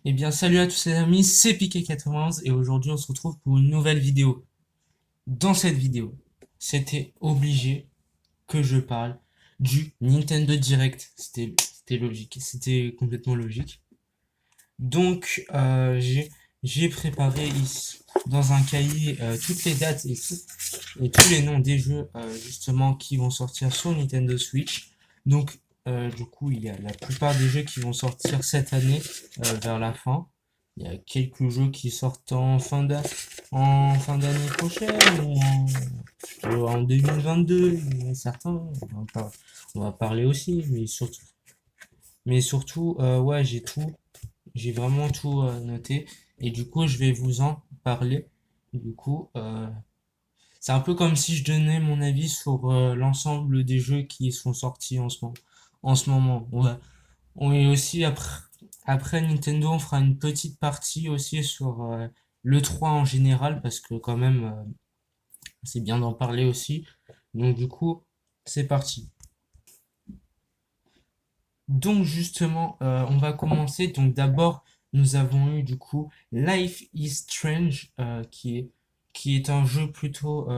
Eh bien, salut à tous les amis, c'est Piqué91 et aujourd'hui on se retrouve pour une nouvelle vidéo. Dans cette vidéo, c'était obligé que je parle du Nintendo Direct. C'était logique, c'était complètement logique. Donc, j'ai préparé ici, dans un cahier, toutes les dates et tous les noms des jeux justement qui vont sortir sur Nintendo Switch. Donc, du coup, il y a la plupart des jeux qui vont sortir cette année vers la fin. Il y a quelques jeux qui sortent en fin d'année prochaine ou en 2022. Il y en a certains, on va parler aussi, mais surtout, ouais, j'ai vraiment tout noté et du coup, je vais vous en parler. Du coup, c'est un peu comme si je donnais mon avis sur l'ensemble des jeux qui sont sortis en ce moment. On est aussi après Nintendo, on fera une petite partie aussi sur l'E3 en général parce que quand même c'est bien d'en parler aussi. Donc du coup, c'est parti. Donc justement, on va commencer. Donc d'abord, nous avons eu du coup Life is Strange qui est un jeu plutôt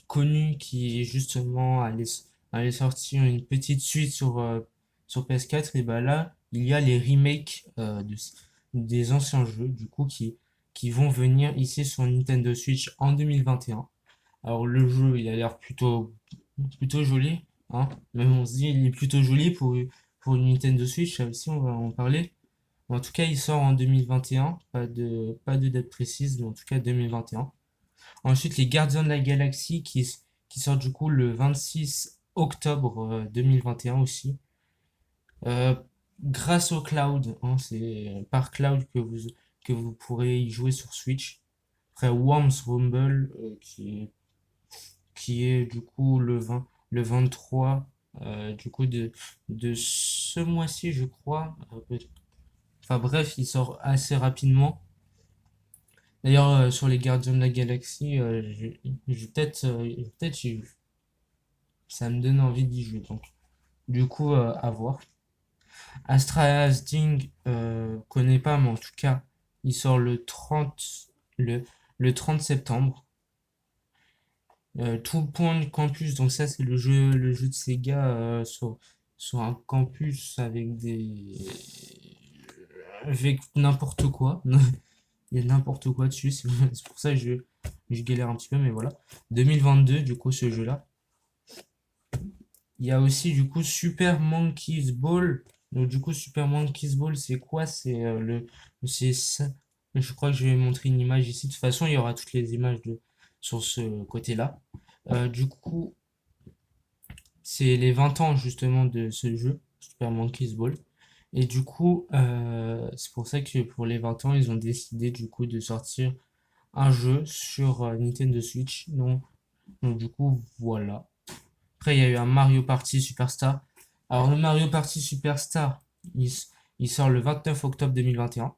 connu qui est justement allait sortir une petite suite sur PS4. Et bah là, il y a les remakes des anciens jeux du coup qui vont venir ici sur Nintendo Switch en 2021. Alors le jeu, il a l'air plutôt joli, hein. Même on se dit, il est plutôt joli pour une Nintendo Switch, ça aussi on va en parler. En tout cas, il sort en 2021, pas de date précise, mais en tout cas 2021. Ensuite, les Gardiens de la Galaxie qui sortent du coup le 26 octobre 2021 aussi. Euh, Grâce au cloud, hein, c'est par cloud que vous pourrez y jouer sur Switch. Après Worms Rumble qui est du coup le 23 du coup de ce mois-ci, je crois. Enfin bref, il sort assez rapidement. D'ailleurs, sur les Gardiens de la Galaxie, peut-être ça me donne envie d'y jouer. Donc, du coup, à voir. Astra Sting, connais pas, mais en tout cas, il sort le, le 30 septembre. Two Point Campus, donc ça c'est le jeu de Sega sur un campus avec n'importe quoi. Il y a n'importe quoi dessus, c'est pour ça que je galère un petit peu, mais voilà. 2022, du coup, ce jeu-là. Il y a aussi, du coup, Super Monkey's Ball. Donc, du coup, Super Monkey's Ball, c'est quoi? C'est ça. Je crois que je vais montrer une image ici. De toute façon, il y aura toutes les images sur ce côté-là. Du coup, c'est les 20 ans, justement, de ce jeu, Super Monkey's Ball. Et du coup, c'est pour ça que pour les 20 ans, ils ont décidé, du coup, de sortir un jeu sur Nintendo Switch. Donc du coup, voilà. Après, il y a eu un Mario Party Superstar. Alors, le Mario Party Superstar, il, il sort le 29 octobre 2021.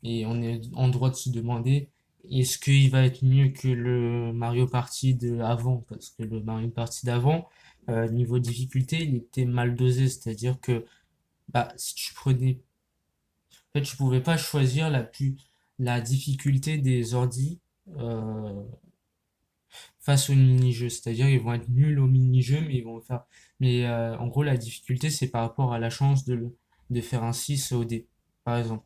Et on est en droit de se demander, est-ce qu'il va être mieux que le Mario Party de avant? Parce que le Mario Party d'avant, niveau difficulté, il était mal dosé. C'est-à-dire que bah, si tu prenais. En fait, tu pouvais pas choisir la difficulté des ordis. euh, Face au mini-jeu. C'est-à-dire ils vont être nuls au mini-jeu, mais ils vont faire. Mais en gros, la difficulté, c'est par rapport à la chance de faire un 6 au dé, par exemple.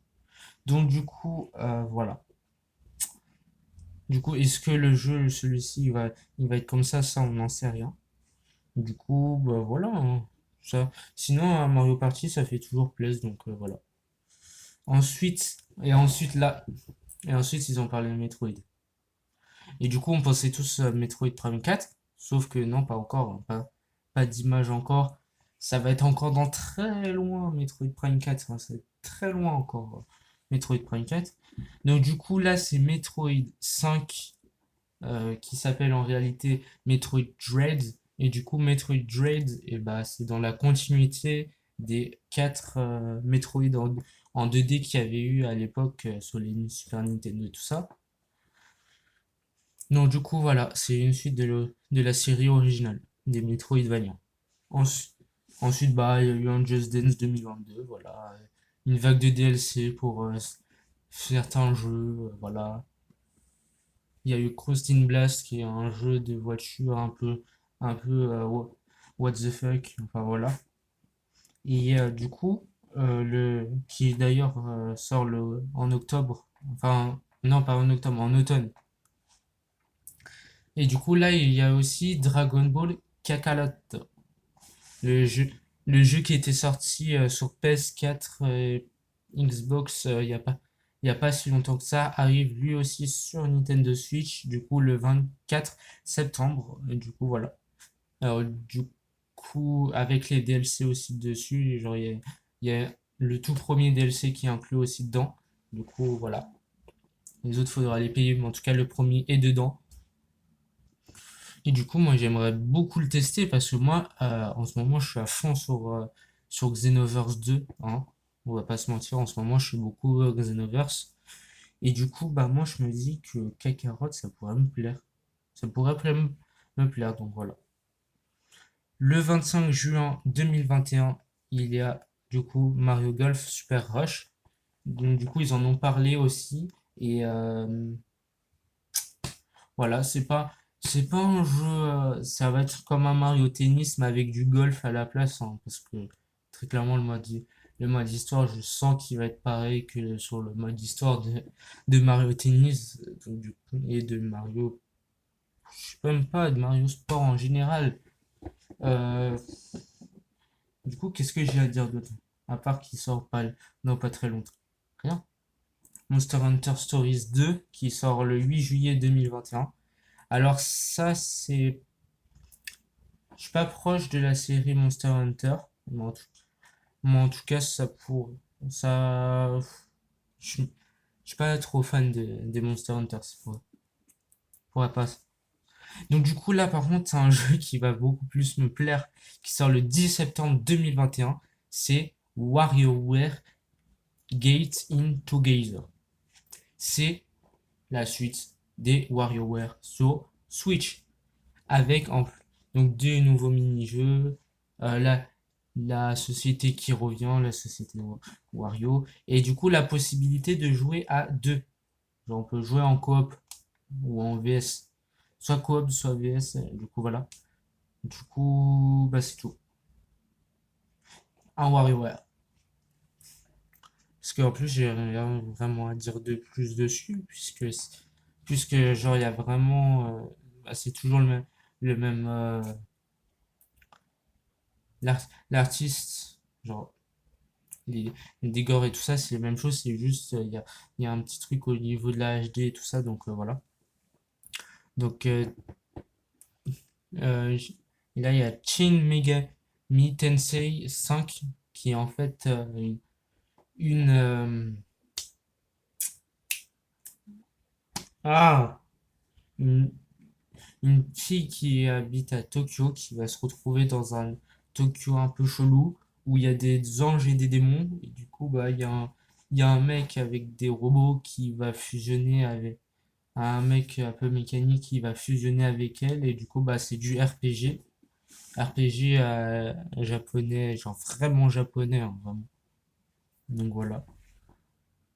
Donc du coup, voilà. Du coup, est-ce que le jeu, celui-ci, il va être comme ça, on n'en sait rien. Du coup, bah voilà, hein. Ça. Sinon, un Mario Party, ça fait toujours plaisir, donc voilà. Ensuite, et ensuite, ils ont parlé de Metroid. Et du coup, on pensait tous à Metroid Prime 4, sauf que non, pas encore, hein, pas d'image encore. Ça va être encore dans très loin, Metroid Prime 4, hein, c'est très loin encore, Metroid Prime 4. Donc du coup, là, c'est Metroid 5 qui s'appelle en réalité Metroid Dread. Et du coup, Metroid Dread, et bah, c'est dans la continuité des 4 Metroid en 2D qu'il y avait eu à l'époque sur les Super Nintendo et tout ça. Donc du coup voilà, c'est une suite de la série originale des Metroidvania. Ensuite, ensuite bah il y a eu un Just Dance 2022, voilà, une vague de DLC pour certains jeux, voilà. Il y a eu Crossed in Blast qui est un jeu de voiture un peu what the fuck, enfin voilà. Et du coup, qui d'ailleurs sort en octobre, enfin non pas en octobre, en automne. Et du coup là il y a aussi Dragon Ball Kakarot, le jeu, le jeu qui était sorti sur PS4 et Xbox il y a pas si longtemps que ça, arrive lui aussi sur Nintendo Switch, du coup le 24 septembre. Et du coup voilà. Alors du coup avec les DLC aussi dessus, genre il y a le tout premier DLC qui est inclus aussi dedans. Du coup voilà. Les autres faudra les payer, mais en tout cas le premier est dedans. Et du coup, moi, j'aimerais beaucoup le tester parce que moi, en ce moment, je suis à fond sur Xenoverse 2, hein. On va pas se mentir, en ce moment, je suis beaucoup Xenoverse. Et du coup, bah, moi, je me dis que Kakarot, ça pourrait me plaire. Ça pourrait me plaire, donc voilà. Le 25 juin 2021, il y a du coup Mario Golf Super Rush. Donc, du coup, ils en ont parlé aussi. Et voilà, c'est pas un jeu, ça va être comme un Mario Tennis, mais avec du golf à la place, hein, parce que très clairement, le mode histoire, je sens qu'il va être pareil que sur le mode histoire de Mario Tennis, donc, et de Mario, je sais même pas, de Mario Sport en général. Euh, du coup, qu'est-ce que j'ai à dire d'autre? À part qu'il sort pas, non, pas très longtemps. Rien. Monster Hunter Stories 2, qui sort le 8 juillet 2021. Alors ça, je suis pas proche de la série Monster Hunter, mais en tout cas, ça, je, je suis pas trop fan des Monster Hunter, pourrait pas. Donc du coup là, par contre, c'est un jeu qui va beaucoup plus me plaire, qui sort le 10 septembre 2021. C'est WarioWare Gate in Together. C'est la suite des WarioWare sur Switch, avec donc deux nouveaux mini-jeux, la société qui revient, la société Wario, et du coup la possibilité de jouer à deux. Genre on peut jouer en coop ou en VS, soit coop, soit VS, du coup voilà. Du coup, bah c'est tout. Un WarioWare. Parce qu'en plus j'ai rien vraiment à dire de plus dessus, puisque genre il y a vraiment, bah, c'est toujours le même l'artiste, genre les, les décors et tout ça, c'est la même chose, c'est juste, il y a un petit truc au niveau de la HD et tout ça, donc voilà. Donc j- là, il y a Shin Megami Tensei 5, qui est en fait une, ah, une, une fille qui habite à Tokyo, qui va se retrouver dans un Tokyo un peu chelou, où il y a des anges et des démons, et du coup, bah, il y a un mec avec des robots qui va fusionner avec un mec un peu mécanique qui va fusionner avec elle, et du coup, bah, c'est du RPG. RPG japonais, genre vraiment japonais, hein, vraiment. Donc voilà.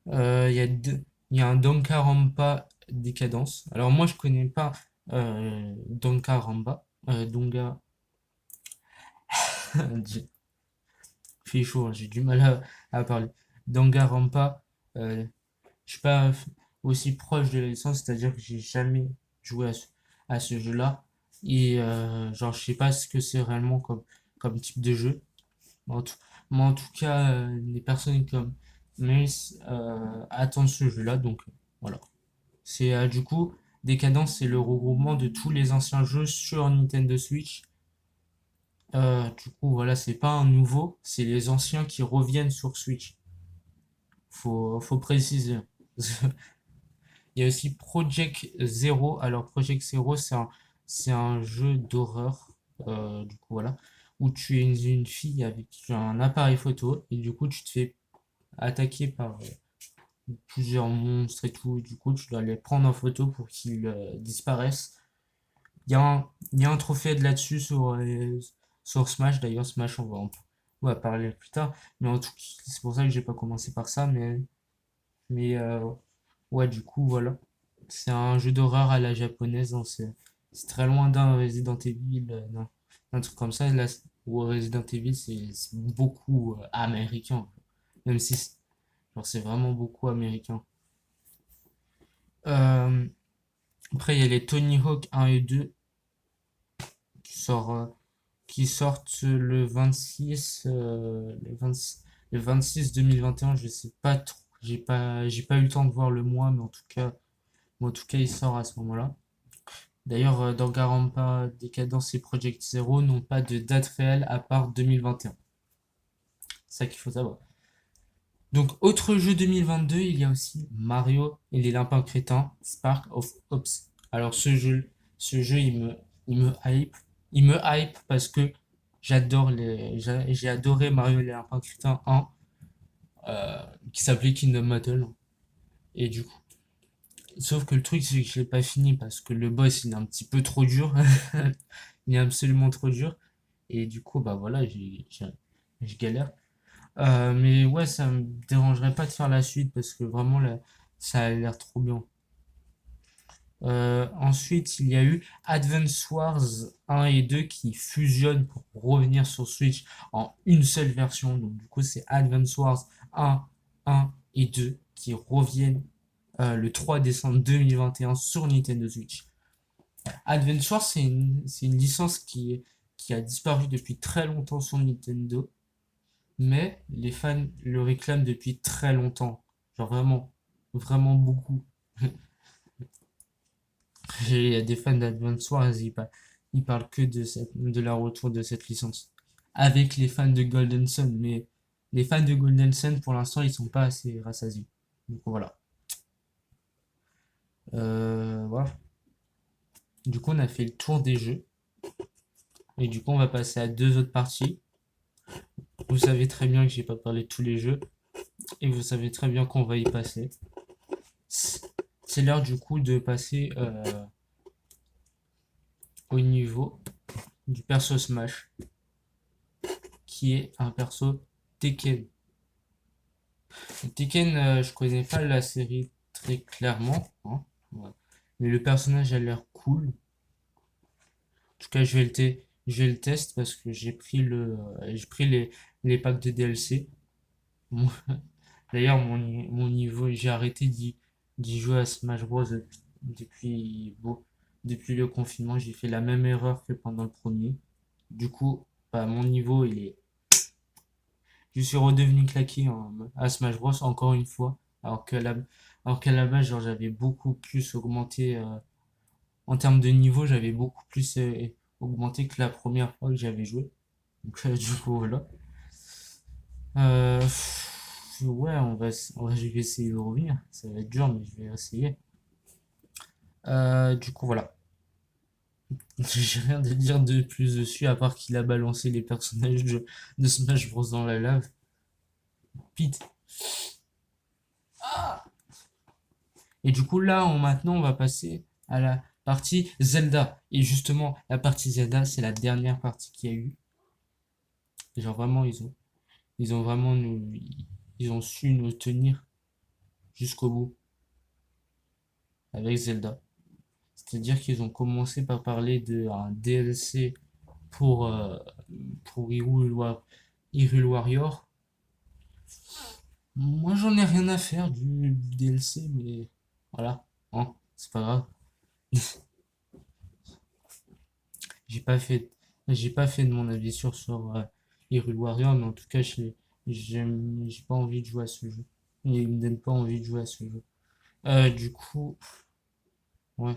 Il y a il y a un Danganronpa Décadence. Alors moi, je connais pas Danganronpa. J'ai fait chaud, hein, j'ai du mal à parler. Danganronpa, euh, je suis pas aussi proche de la licence, c'est-à-dire que j'ai jamais joué à ce jeu-là. Et genre, je sais pas ce que c'est réellement comme type de jeu. Mais en tout cas, les personnes comme Mace attendent ce jeu-là, donc voilà. C'est du coup, Décadence, c'est le regroupement de tous les anciens jeux sur Nintendo Switch. Du coup, voilà, c'est pas un nouveau, c'est les anciens qui reviennent sur Switch. Faut préciser. Il y a aussi Project Zero. Alors, Project Zero, c'est un jeu d'horreur. Du coup, voilà. où tu es une fille avec un appareil photo et du coup tu te fais attaquer par plusieurs monstres et tout. Et du coup, tu dois les prendre en photo pour qu'ils disparaissent. Il y a un trophée de là-dessus sur Smash. D'ailleurs, Smash, on va parler plus tard. Mais en tout cas, c'est pour ça que j'ai pas commencé par ça. Mais ouais, du coup, voilà. C'est un jeu d'horreur à la japonaise, hein. C'est très loin d'un Resident Evil, d'un truc comme ça. Là, ou Resident Evil, c'est beaucoup américain. Même si genre, c'est vraiment beaucoup américain. Euh, Après, il y a les Tony Hawk 1 et 2 qui, sort, qui sortent le 26, le 26 2021. Je sais pas trop. J'ai pas eu le temps de voir le mois, mais en tout cas, il sort à ce moment-là. D'ailleurs, Danganronpa, Decadence et Project Zero n'ont pas de date réelle à part 2021. C'est ça qu'il faut savoir. Donc, autre jeu 2022, il y a aussi Mario et les lapins crétins, Spark of Ops. Alors, ce jeu, il me hype. Il me hype parce que j'ai adoré Mario et les lapins crétins 1, qui s'appelait Kingdom Battle. Et du coup, sauf que le truc, c'est que je l'ai pas fini parce que le boss, il est un petit peu trop dur. Il est absolument trop dur. Et du coup, bah voilà, je galère. Mais ouais, ça me dérangerait pas de faire la suite parce que vraiment, là, ça a l'air trop bien. Ensuite, il y a eu Advance Wars 1 et 2 qui fusionnent pour revenir sur Switch en une seule version. Donc, du coup, c'est Advance Wars 1 et 2 qui reviennent le 3 décembre 2021 sur Nintendo Switch. Advance Wars, c'est une licence qui a disparu depuis très longtemps sur Nintendo, mais les fans le réclament depuis très longtemps. Genre vraiment, vraiment beaucoup. Il y a des fans d'Advance Wars, ils parlent que de la retour de cette licence. Avec les fans de Golden Sun, mais les fans de Golden Sun, pour l'instant, ils sont pas assez rassasiés. Donc voilà. Voilà. Du coup, on a fait le tour des jeux. Et du coup, on va passer à deux autres parties. Vous savez très bien que j'ai pas parlé de tous les jeux. Et vous savez très bien qu'on va y passer. C'est l'heure du coup de passer au niveau du perso Smash, qui est un perso Tekken. Tekken, je connais pas la série très clairement, hein, ouais. Mais le personnage a l'air cool. En tout cas, je vais le test parce que j'ai pris les packs de DLC. Mon- D'ailleurs, mon niveau, j'ai arrêté d'y jouer à Smash Bros. Depuis le confinement. J'ai fait la même erreur que pendant le premier. Du coup, bah, mon niveau, je suis redevenu claqué à Smash Bros. Encore une fois. Alors qu'à la base, genre, j'avais beaucoup plus augmenté, en termes de niveau, j'avais beaucoup plus augmenté que la première fois que j'avais joué. Donc, du coup, voilà. Ouais, je vais essayer de revenir. Ça va être dur, mais je vais essayer. Du coup, voilà. J'ai rien à dire de plus dessus, à part qu'il a balancé les personnages de Smash Bros dans la lave. Pete. Et du coup, là, maintenant, on va passer à la partie Zelda. Et justement, la partie Zelda, c'est la dernière partie qu'il y a eu. Et genre, vraiment, ils ont vraiment ils ont su nous tenir jusqu'au bout avec Zelda. C'est-à-dire qu'ils ont commencé par parler d'un DLC pour, euh, pour Hyrule Warrior. Moi, j'en ai rien à faire du DLC, mais voilà, hein, c'est pas grave. J'ai pas fait, j'ai pas fait de mon avis sur Hyrule Warrior, mais en tout cas, j'ai pas envie de jouer à ce jeu. Il me donne pas envie de jouer à ce jeu. Du coup, ouais.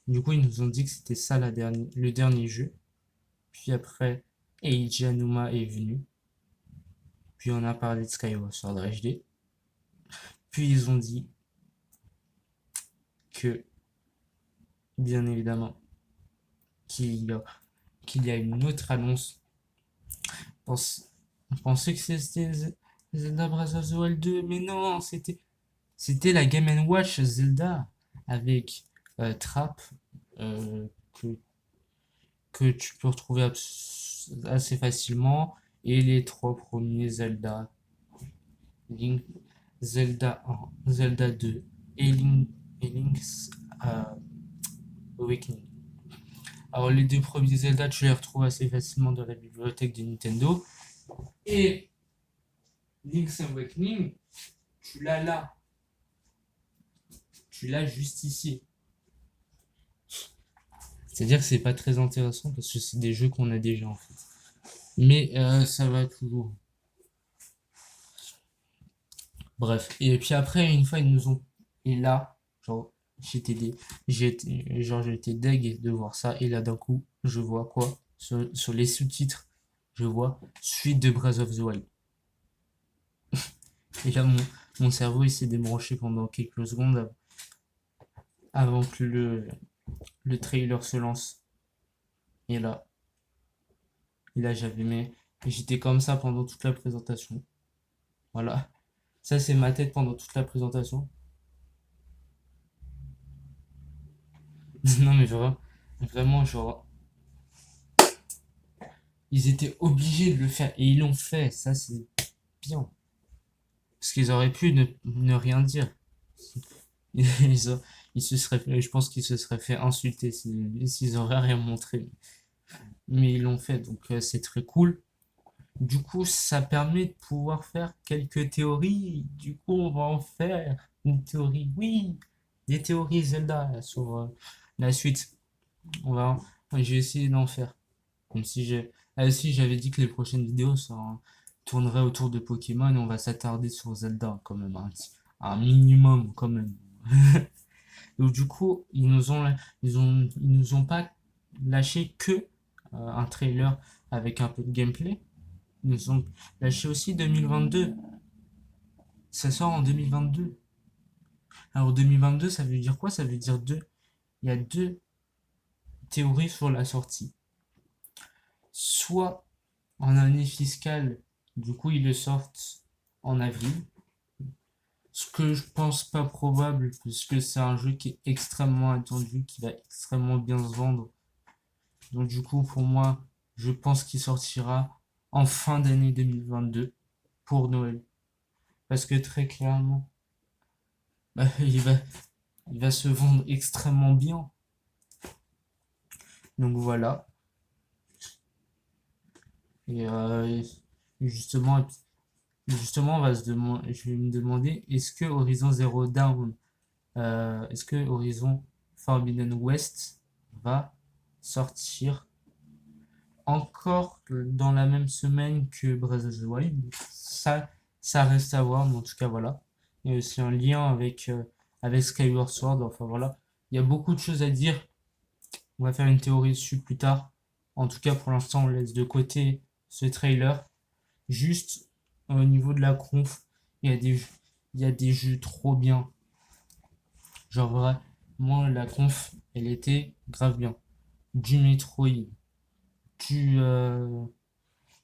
Du coup, ils nous ont dit que c'était ça le dernier jeu. Puis après, Eiji Aonuma est venu. Puis on a parlé de Skyward Sword HD. Puis ils ont dit que, bien évidemment, qu'il y a, qu'il y a une autre annonce pense- on pensait que c'était Zelda Breath of the Wild 2, mais non, c'était la Game Watch Zelda avec Trap euh, que, que tu peux retrouver assez facilement et les trois premiers Zelda, Link, Zelda 1, Zelda 2 et Link's euh, Awakening. Alors les deux premiers Zelda, tu les retrouves assez facilement dans la bibliothèque de Nintendo et Link's Awakening, tu l'as là, tu l'as juste ici. C'est-à-dire que c'est pas très intéressant parce que c'est des jeux qu'on a déjà en fait. Mais ça va toujours. Bref. Et puis après, une fois, ils nous ont. Et là, genre, j'étais deg de voir ça. Et là, d'un coup, je vois quoi? Sur les sous-titres, je vois suite de Breath of the Wild. Et là, mon cerveau, il s'est débranché pendant quelques secondes avant que le trailer se lance. Et là, j'étais comme ça pendant toute la présentation. Voilà. Ça, c'est ma tête pendant toute la présentation. Non, mais vraiment, genre, ils étaient obligés de le faire et ils l'ont fait. Ça, c'est bien. Parce qu'ils auraient pu ne rien dire. Ils, ont- je pense qu'ils se seraient fait insulter s'ils auraient rien montré. Mais ils l'ont fait, donc c'est très cool. Du coup, ça permet de pouvoir faire quelques théories. Du coup, on va en faire une théorie. Oui, des théories Zelda sur la suite. On va, j'ai essayé d'en faire. Même si j'avais dit que les prochaines vidéos tourneraient autour de Pokémon, on va s'attarder sur Zelda quand même, un minimum quand même. Donc du coup, ils nous ont pas lâché que un trailer avec un peu de gameplay. Ils nous ont lâché aussi 2022. Ça sort en 2022. Alors 2022, ça veut dire quoi? Ça veut dire deux. Il y a deux théories sur la sortie. Soit en année fiscale, du coup ils le sortent en avril. Ce que je pense pas probable, puisque c'est un jeu qui est extrêmement attendu, qui va extrêmement bien se vendre. Donc du coup, pour moi, je pense qu'il sortira en fin d'année 2022 pour Noël. Parce que très clairement, bah, il va se vendre extrêmement bien. Donc voilà. Et justement, justement, je vais me demander, est-ce que Horizon Forbidden West va sortir encore dans la même semaine que Breath of the Wild? Ça reste à voir, mais en tout cas, voilà. Il y a aussi un lien avec Skyward Sword, enfin voilà. Il y a beaucoup de choses à dire. On va faire une théorie dessus plus tard. En tout cas, pour l'instant, on laisse de côté ce trailer. Juste au niveau de la conf, il y a il y a des jeux trop bien. Genre vraiment, la conf, elle était grave bien. Du Metroid, du, euh,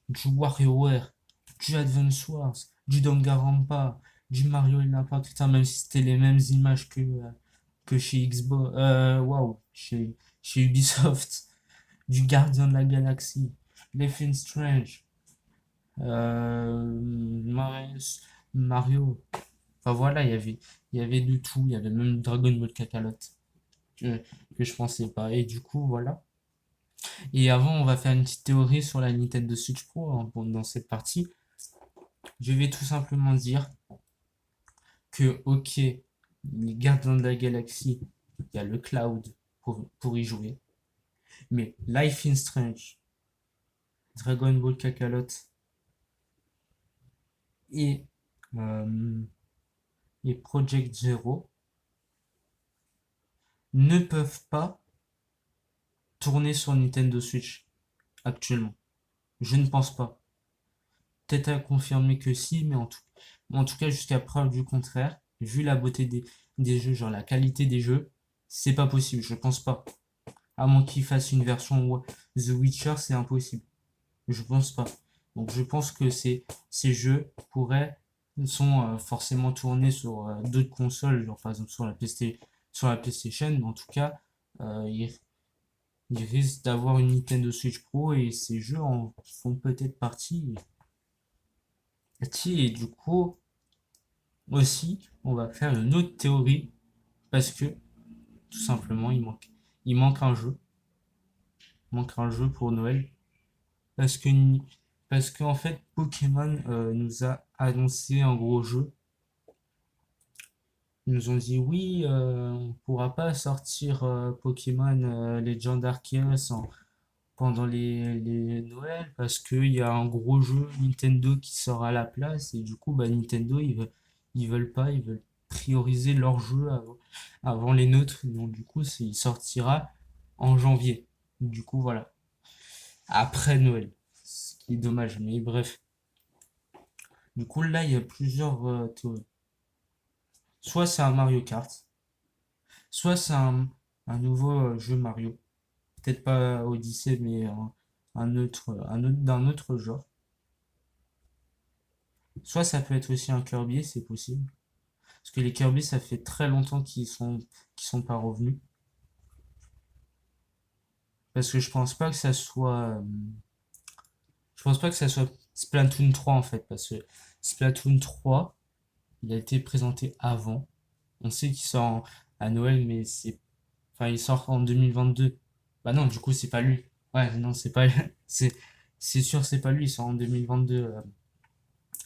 du WarioWare, du Advance Wars, du Danganronpa, du Mario et Lapin, putain, même si c'était les mêmes images que chez Xbox, waouh, chez Ubisoft, du Gardien de la Galaxie, Life is Strange, Mario, Mario. Enfin voilà, il y avait de tout, il y avait même Dragon Ball Kakarot que, que je pensais pas. Et du coup, voilà. Et avant, on va faire une petite théorie sur la Nintendo Switch Pro hein, dans cette partie. Je vais tout simplement dire que, ok, les Gardiens de la Galaxie, il y a le cloud pour y jouer. Mais Life is Strange, Dragon Ball Kakarot et, euh, et Project Zero ne peuvent pas tourner sur Nintendo Switch actuellement. Je ne pense pas. Peut-être à confirmer que si, mais en tout cas, jusqu'à preuve du contraire, vu la beauté des jeux, genre la qualité des jeux, c'est pas possible, je pense pas. À moins qu'ils fassent une version The Witcher, c'est impossible. Je pense pas. Donc je pense que ces jeux sont forcément tournés sur d'autres consoles, genre par exemple sur la PlayStation, mais en tout cas, ils risquent d'avoir une Nintendo Switch Pro et ces jeux en font peut-être partie. Et du coup, aussi, on va faire une autre théorie parce que tout simplement, il manque un jeu. Il manque un jeu pour Noël. Parce que, parce qu'en fait, Pokémon nous a annoncé un gros jeu. Ils nous ont dit oui, on pourra pas sortir Pokémon Legend Arceus pendant les Noël parce qu'il y a un gros jeu Nintendo qui sort à la place et du coup bah, Nintendo ils veulent prioriser leur jeu avant les nôtres. Donc du coup il sortira en janvier. Du coup voilà, après Noël. Ce qui est dommage, mais bref. Du coup là il y a plusieurs théories. Soit c'est un Mario Kart, soit c'est un nouveau jeu Mario. Peut-être pas Odyssey, mais un autre d'un autre genre. Soit ça peut être aussi un Kirby, c'est possible. Parce que les Kirby, ça fait très longtemps qu'ils sont pas revenus. Parce que je pense pas que ça soit Splatoon 3 en fait. Parce que Splatoon 3, il a été présenté avant. On sait qu'il sort à Noël, mais enfin, il sort en 2022. Bah non, du coup, c'est pas lui. Ouais, non, c'est pas, c'est, c'est sûr, c'est pas lui, il sort en 2022,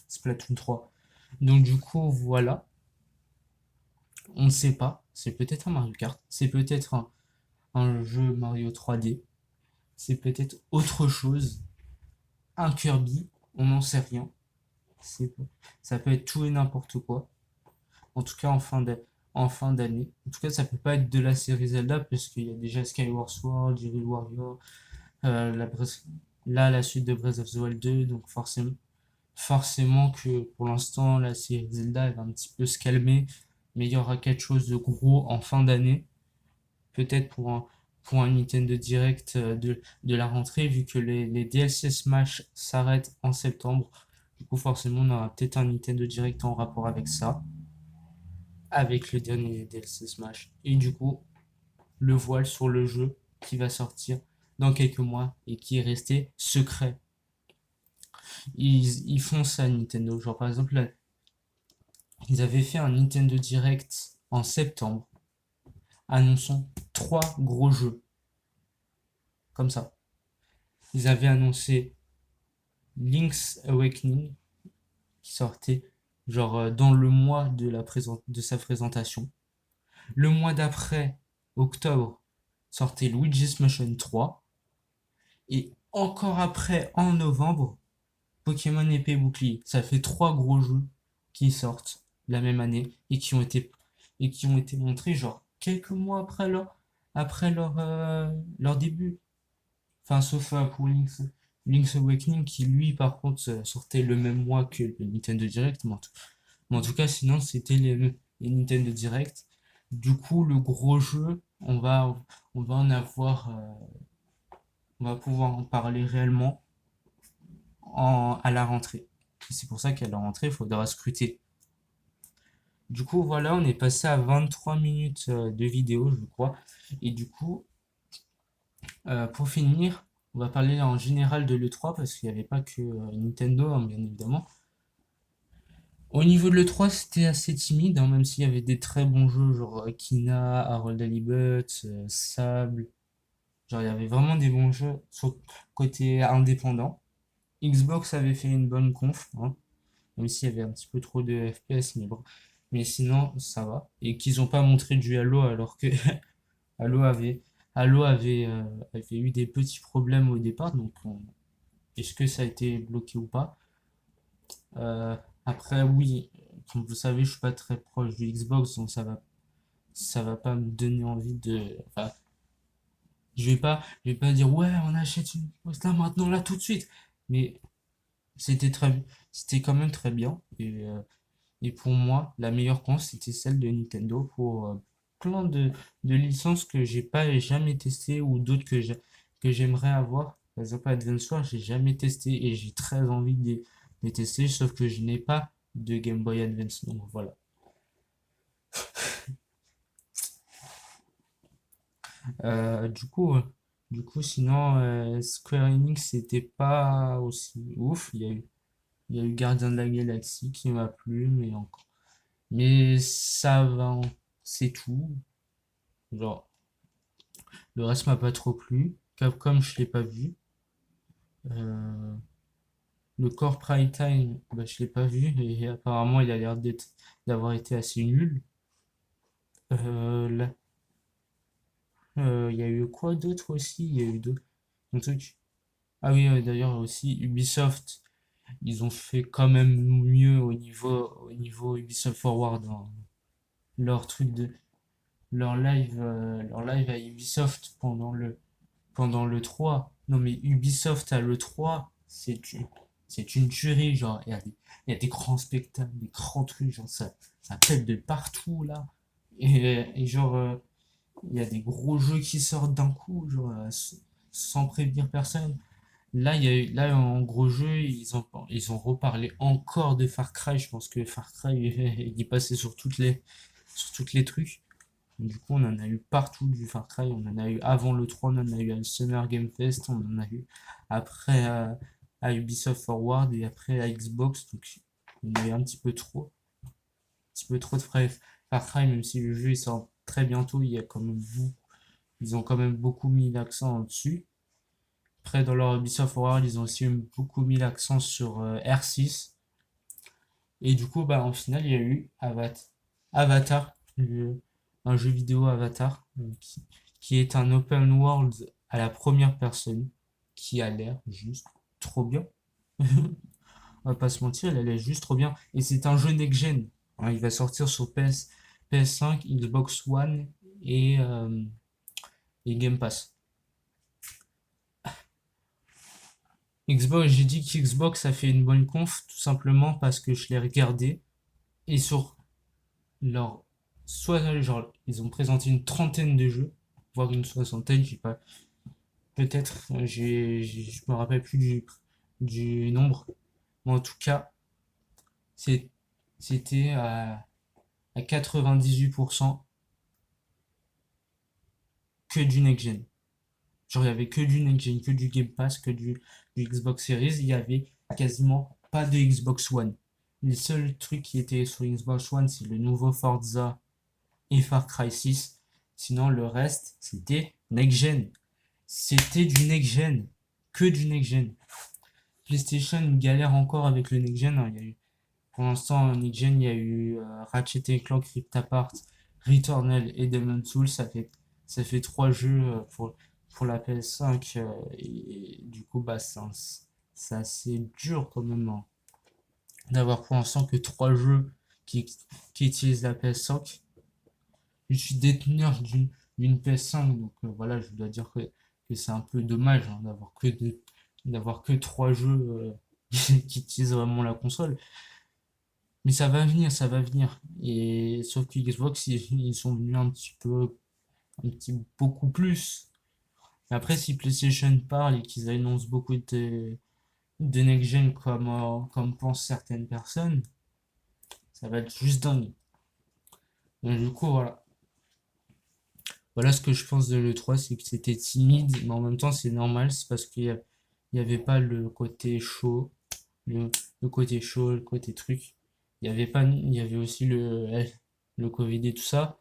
Splatoon 3. Donc, du coup, voilà. On ne sait pas. C'est peut-être un Mario Kart. C'est peut-être un jeu Mario 3D. C'est peut-être autre chose. Un Kirby. On n'en sait rien. C'est, ça peut être tout et n'importe quoi. En tout cas, en fin d'année. En tout cas, ça peut pas être de la série Zelda parce qu'il y a déjà Skyward Sword, Hyrule Warrior, la là, la suite de Breath of the Wild 2. Donc forcément que pour l'instant, la série Zelda elle va un petit peu se calmer. Mais il y aura quelque chose de gros en fin d'année. Peut-être pour un Nintendo Direct de la rentrée, vu que les DLC Smash s'arrêtent en septembre. Du coup, forcément, on aura peut-être un Nintendo Direct en rapport avec ça, avec le dernier DLC Smash. Et du coup, le voile sur le jeu qui va sortir dans quelques mois et qui est resté secret. Ils font ça, Nintendo. Genre, par exemple, là, ils avaient fait un Nintendo Direct en septembre, annonçant trois gros jeux, comme ça. Ils avaient annoncé Link's Awakening, qui sortait genre dans le mois de sa présentation. Le mois d'après, octobre, sortait Luigi's Mansion 3. Et encore après, en novembre, Pokémon Épée et Bouclier. Ça fait trois gros jeux qui sortent la même année et qui ont été montrés genre quelques mois après leur début. Enfin, sauf pour Link's Awakening qui lui par contre sortait le même mois que le Nintendo Direct. Mais en tout cas, sinon c'était les Nintendo Direct. Du coup, le gros jeu, on va en avoir, on va pouvoir en parler réellement à la rentrée. Et c'est pour ça qu'à la rentrée, il faudra scruter. Du coup, voilà, on est passé à 23 minutes de vidéo, je crois. Et du coup, pour finir, on va parler en général de l'E3 parce qu'il n'y avait pas que Nintendo, hein, bien évidemment. Au niveau de l'E3, c'était assez timide, hein, même s'il y avait des très bons jeux, genre Kina, Harold Alibut, Sable. Genre, il y avait vraiment des bons jeux sur côté indépendant. Xbox avait fait une bonne conf, hein, même s'il y avait un petit peu trop de FPS, mais bon. Mais sinon, ça va. Et qu'ils n'ont pas montré du Halo alors que Halo avait, avait eu des petits problèmes au départ. Donc, est-ce que ça a été bloqué ou pas? Euh, Après, oui, comme vous savez, je suis pas très proche du Xbox, donc ça va pas me donner envie de. Enfin, je vais pas dire ouais, on achète une Xbox là maintenant là tout de suite. Mais c'était c'était quand même très bien. Et pour moi, la meilleure cons, c'était celle de Nintendo pour plein de licences que j'ai pas jamais testées ou d'autres que j'aimerais avoir. Par exemple, Advance Wars, j'ai jamais testé et j'ai très envie de les tester, sauf que je n'ai pas de Game Boy Advance. Donc voilà. Du coup, sinon, Square Enix, c'était pas aussi ouf. Il y a eu Gardien de la Galaxie qui m'a plu, mais encore. Mais ça va, c'est tout. Genre, le reste m'a pas trop plu. Capcom, je l'ai pas vu. Euh, le Core Prime Time, bah, je l'ai pas vu et apparemment il a l'air d'avoir été assez nul. Là, il y a eu quoi d'autre aussi? Il y a eu d'autres trucs. Ah oui, d'ailleurs aussi Ubisoft, ils ont fait quand même mieux au niveau Ubisoft Forward, hein. Leur truc de leur live à Ubisoft pendant le 3. Non mais Ubisoft à le 3, c'est une tuerie, genre il y a des grands spectacles, des grands trucs, genre ça pète de partout là. Et genre il y a des gros jeux qui sortent d'un coup, genre sans prévenir personne. Là, là, en gros jeu, ils ont reparlé encore de Far Cry. Je pense que Far Cry, il est passé sur toutes les trucs. Du coup, on en a eu partout du Far Cry. On en a eu avant le 3, on en a eu à Summer Game Fest, on en a eu après à Ubisoft Forward et après à Xbox. Donc, on a eu un petit peu trop de Far Cry, même si le jeu il sort très bientôt. Ils ont quand même beaucoup mis l'accent dessus. Après, dans leur Ubisoft Forward, ils ont aussi beaucoup mis l'accent sur R6. Et du coup, bah, en finale, il y a eu Avatar, un jeu vidéo Avatar, qui est un open world à la première personne, qui a l'air juste trop bien. On va pas se mentir, il a l'air juste trop bien. Et c'est un jeu next-gen, hein. Il va sortir sur PS5, Xbox One et Game Pass. Xbox, j'ai dit qu'Xbox a fait une bonne conf, tout simplement parce que je l'ai regardé. Et sur leur soit genre ils ont présenté une trentaine de jeux, voire une soixantaine, j'ai pas, peut-être, je me rappelle plus du nombre, mais en tout cas c'est c'était à 98% que du next gen. Genre il y avait que du next gen, que du Game Pass, que du Xbox Series. Il y avait quasiment pas de Xbox One. Les seuls trucs qui étaient sur Xbox One, c'est le nouveau Forza et Far Cry 6. Sinon, le reste, c'était next-gen. C'était du next-gen. Que du next-gen. PlayStation galère encore avec le next-gen, hein. Pour l'instant, next-gen, il y a eu Ratchet Clank Rift Apart, Returnal et Demon's Souls. Ça fait trois jeux pour la PS5. Et du coup, bah, c'est assez dur quand même, hein, d'avoir pour l'instant que trois jeux qui utilisent la PS5. Je suis déteneur d'une PS5, donc voilà, je dois dire que c'est un peu dommage, hein, d'avoir que trois jeux qui utilisent vraiment la console. Mais ça va venir, ça va venir. Et sauf que Xbox, ils sont venus beaucoup plus. Après, si PlayStation parle et qu'ils annoncent beaucoup de next-gen comme pensent certaines personnes, ça va être juste dingue. Donc, du coup, voilà. Voilà ce que je pense de l'E3, c'est que c'était timide, mais en même temps c'est normal, c'est parce qu'il y avait pas le côté chaud, le côté chaud, le côté truc. Il y avait pas, il y avait aussi le Covid et tout ça.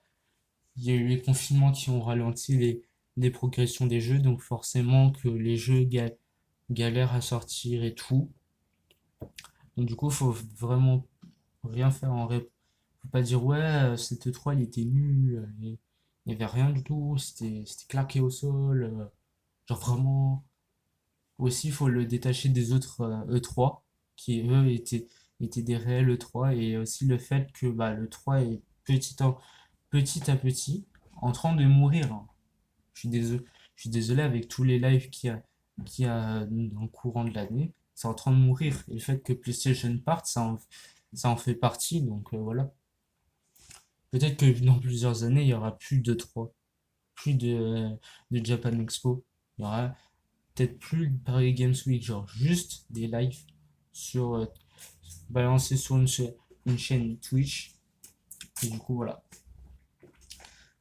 Il y a eu les confinements qui ont ralenti les progressions des jeux, donc forcément que les jeux galèrent à sortir et tout. Donc du coup, faut vraiment rien faire en rép. Faut pas dire ouais, cette 3 il était nul, il y avait rien du tout, c'était claqué au sol. Genre vraiment. Aussi, il faut le détacher des autres E3, qui eux étaient des réels E3, et aussi le fait que bah, l'E3 est petit à petit en train de mourir, hein. Je suis désolé avec tous les lives qu'il y a dans le courant de l'année, c'est en train de mourir. Et le fait que PlayStation parte, ça en fait partie, donc voilà. Peut-être que dans plusieurs années, il y aura plus de 3, plus de Japan Expo. Il y aura peut-être plus le Paris Games Week, genre juste des lives sur balancés sur une chaîne Twitch. Et du coup, voilà.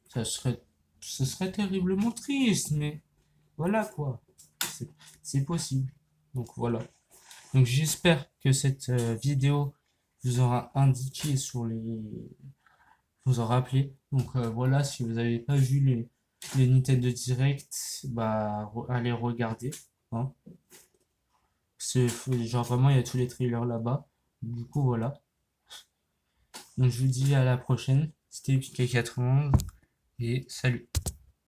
Ça serait, ce serait terriblement triste, mais voilà quoi. C'est c'est possible. Donc voilà. Donc j'espère que cette vidéo vous aura indiqué sur les... vous aura rappelé. Donc voilà, si vous n'avez pas vu les Nintendo Direct, bah allez regarder. Hein. Genre vraiment, il y a tous les trailers là-bas. Du coup, voilà. Donc je vous dis à la prochaine. C'était Pika 91 et salut.